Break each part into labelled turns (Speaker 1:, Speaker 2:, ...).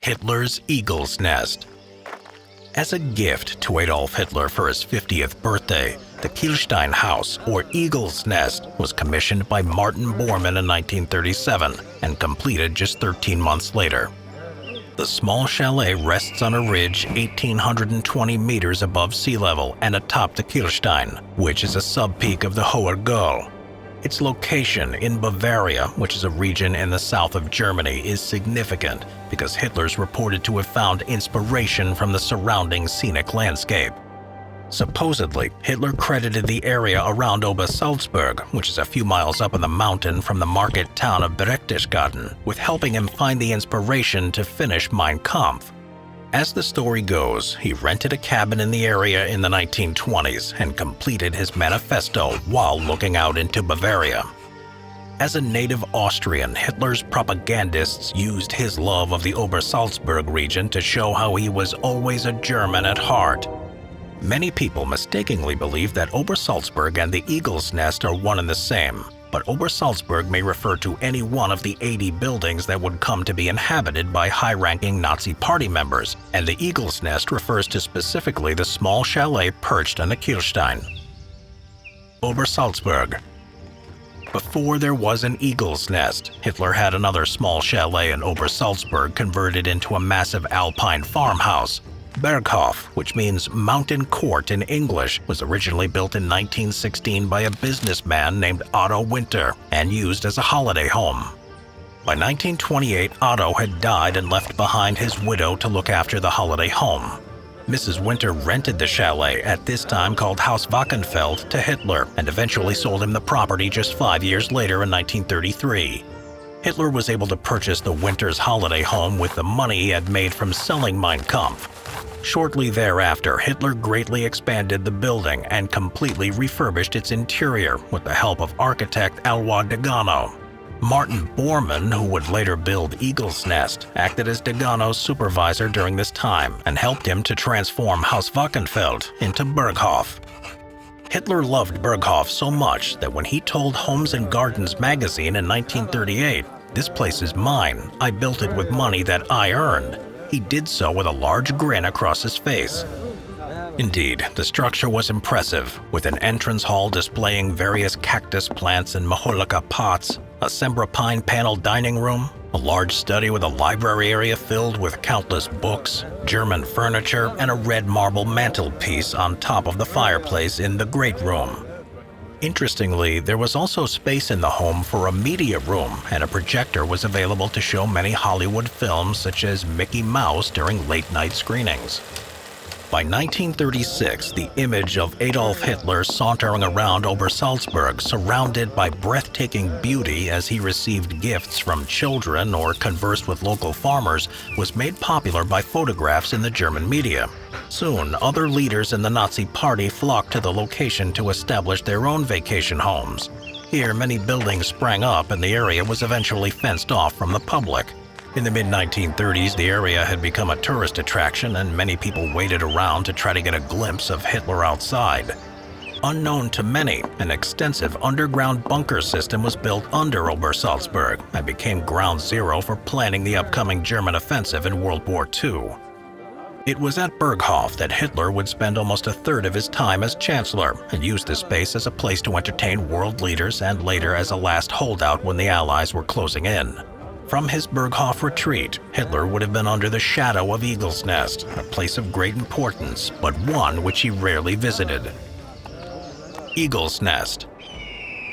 Speaker 1: Hitler's Eagle's Nest. As a gift to Adolf Hitler for his 50th birthday, the Kehlsteinhaus, or Eagle's Nest, was commissioned by Martin Bormann in 1937 and completed just 13 months later. The small chalet rests on a ridge 1,820 meters above sea level and atop the Kehlstein, which is a sub-peak of the Hoher Gurl. Its location in Bavaria, which is a region in the south of Germany, is significant because Hitler's reported to have found inspiration from the surrounding scenic landscape. Supposedly, Hitler credited the area around Obersalzberg, which is a few miles up in the mountain from the market town of Berchtesgaden, with helping him find the inspiration to finish Mein Kampf. As the story goes, he rented a cabin in the area in the 1920s and completed his manifesto while looking out into Bavaria. As a native Austrian, Hitler's propagandists used his love of the Obersalzberg region to show how he was always a German at heart. Many people mistakenly believe that Obersalzberg and the Eagle's Nest are one and the same, but Obersalzberg may refer to any one of the 80 buildings that would come to be inhabited by high-ranking Nazi party members, and the Eagle's Nest refers to specifically the small chalet perched on the Kehlstein. Obersalzberg. Before there was an Eagle's Nest, Hitler had another small chalet in Obersalzberg converted into a massive alpine farmhouse. Berghof, which means mountain court in English, was originally built in 1916 by a businessman named Otto Winter and used as a holiday home. By 1928, Otto had died and left behind his widow to look after the holiday home. Mrs. Winter rented the chalet, at this time called Haus Wachenfeld, to Hitler and eventually sold him the property just 5 years later in 1933. Hitler was able to purchase the Winter's holiday home with the money he had made from selling Mein Kampf. Shortly thereafter, Hitler greatly expanded the building and completely refurbished its interior with the help of architect Alois Degano. Martin Bormann, who would later build Eagle's Nest, acted as Degano's supervisor during this time and helped him to transform Haus Wachenfeld into Berghof. Hitler loved Berghof so much that when he told Homes and Gardens magazine in 1938, "This place is mine, I built it with money that I earned," he did so with a large grin across his face. Indeed, the structure was impressive, with an entrance hall displaying various cactus plants and majolica pots, a Sembra pine panel dining room, a large study with a library area filled with countless books, German furniture, and a red marble mantelpiece on top of the fireplace in the great room. Interestingly, there was also space in the home for a media room, and a projector was available to show many Hollywood films such as Mickey Mouse during late-night screenings. By 1936, the image of Adolf Hitler sauntering around Obersalzberg, surrounded by breathtaking beauty as he received gifts from children or conversed with local farmers, was made popular by photographs in the German media. Soon, other leaders in the Nazi Party flocked to the location to establish their own vacation homes. Here, many buildings sprang up and the area was eventually fenced off from the public. In the mid-1930s, the area had become a tourist attraction and many people waited around to try to get a glimpse of Hitler outside. Unknown to many, an extensive underground bunker system was built under Obersalzberg and became ground zero for planning the upcoming German offensive in World War II. It was at Berghof that Hitler would spend almost a third of his time as chancellor and use the space as a place to entertain world leaders and later as a last holdout when the Allies were closing in. From his Berghof retreat, Hitler would have been under the shadow of Eagle's Nest, a place of great importance, but one which he rarely visited. Eagle's Nest.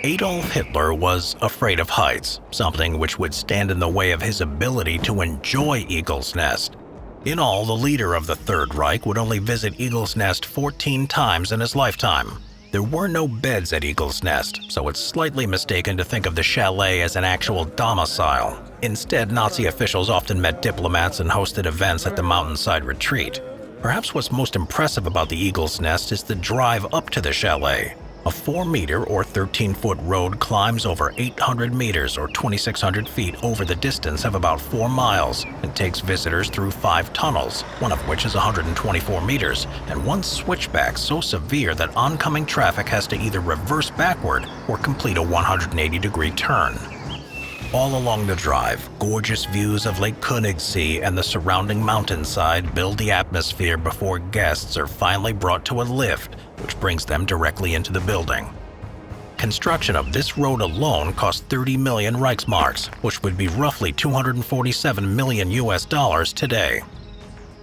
Speaker 1: Adolf Hitler was afraid of heights, something which would stand in the way of his ability to enjoy Eagle's Nest. In all, the leader of the Third Reich would only visit Eagle's Nest 14 times in his lifetime. There were no beds at Eagle's Nest, so it's slightly mistaken to think of the chalet as an actual domicile. Instead, Nazi officials often met diplomats and hosted events at the mountainside retreat. Perhaps what's most impressive about the Eagle's Nest is the drive up to the chalet. A 4-meter or 13-foot road climbs over 800 meters or 2,600 feet over the distance of about 4 miles and takes visitors through 5 tunnels, one of which is 124 meters, and one switchback so severe that oncoming traffic has to either reverse backward or complete a 180-degree turn. All along the drive, gorgeous views of Lake Königssee and the surrounding mountainside build the atmosphere before guests are finally brought to a lift, which brings them directly into the building. Construction of this road alone cost 30 million Reichsmarks, which would be roughly 247 million US dollars today.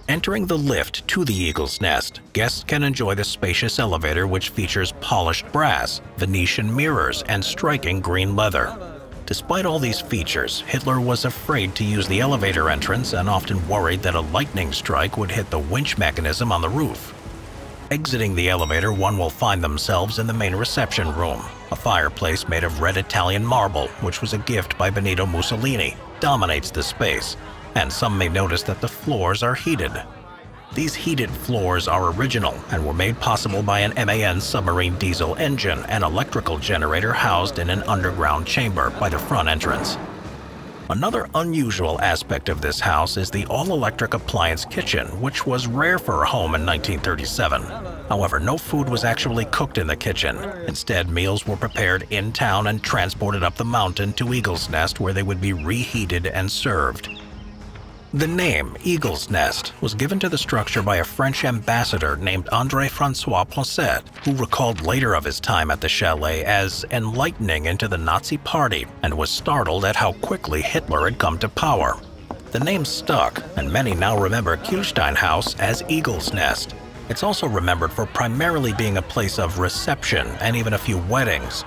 Speaker 1: Entering the lift to the Eagle's Nest, guests can enjoy the spacious elevator, which features polished brass, Venetian mirrors, and striking green leather. Despite all these features, Hitler was afraid to use the elevator entrance and often worried that a lightning strike would hit the winch mechanism on the roof. Exiting the elevator, one will find themselves in the main reception room. A fireplace made of red Italian marble, which was a gift by Benito Mussolini, dominates the space, and some may notice that the floors are heated. These heated floors are original and were made possible by an MAN submarine diesel engine and electrical generator housed in an underground chamber by the front entrance. Another unusual aspect of this house is the all-electric appliance kitchen, which was rare for a home in 1937. However, no food was actually cooked in the kitchen. Instead, meals were prepared in town and transported up the mountain to Eagle's Nest, where they would be reheated and served. The name Eagle's Nest was given to the structure by a French ambassador named André François-Poncet, who recalled later of his time at the chalet as enlightening into the Nazi Party and was startled at how quickly Hitler had come to power. The name stuck, and many now remember Kehlsteinhaus as Eagle's Nest. It's also remembered for primarily being a place of reception and even a few weddings.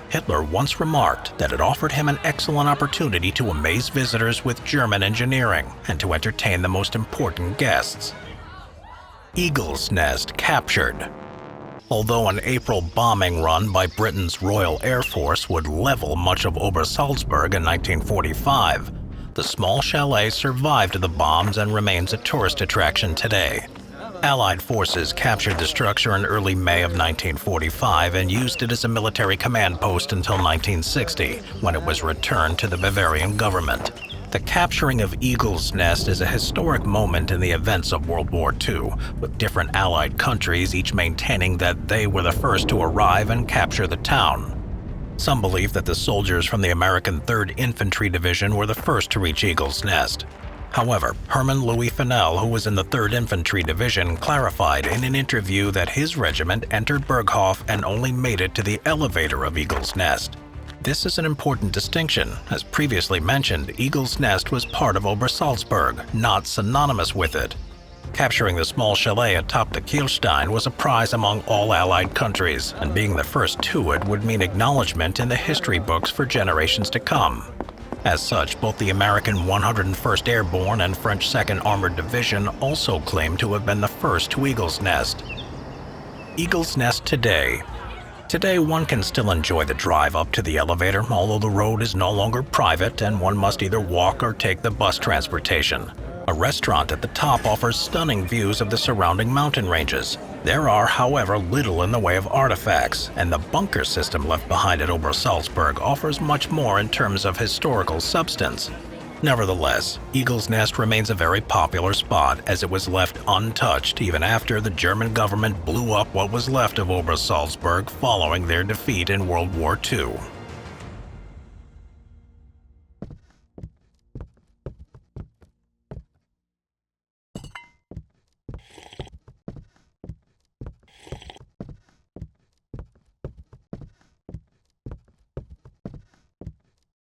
Speaker 1: Hitler once remarked that it offered him an excellent opportunity to amaze visitors with German engineering and to entertain the most important guests. Eagle's Nest captured. Although an April bombing run by Britain's Royal Air Force would level much of Obersalzberg in 1945, the small chalet survived the bombs and remains a tourist attraction today. Allied forces captured the structure in early May of 1945 and used it as a military command post until 1960, when it was returned to the Bavarian government. The capturing of Eagle's Nest is a historic moment in the events of World War II, with different Allied countries each maintaining that they were the first to arrive and capture the town. Some believe that the soldiers from the American 3rd Infantry Division were the first to reach Eagle's Nest. However, Hermann Louis Fennell, who was in the 3rd Infantry Division, clarified in an interview that his regiment entered Berghof and only made it to the elevator of Eagle's Nest. This is an important distinction. As previously mentioned, Eagle's Nest was part of Obersalzberg, not synonymous with it. Capturing the small chalet atop the Kehlstein was a prize among all Allied countries, and being the first to it would mean acknowledgement in the history books for generations to come. As such, both the American 101st Airborne and French 2nd Armored Division also claim to have been the first to Eagle's Nest. Eagle's Nest today. Today, one can still enjoy the drive up to the elevator, although the road is no longer private and one must either walk or take the bus transportation. A restaurant at the top offers stunning views of the surrounding mountain ranges. There are, however, little in the way of artifacts, and the bunker system left behind at Obersalzberg offers much more in terms of historical substance. Nevertheless, Eagle's Nest remains a very popular spot as it was left untouched even after the German government blew up what was left of Obersalzberg following their defeat in World War II.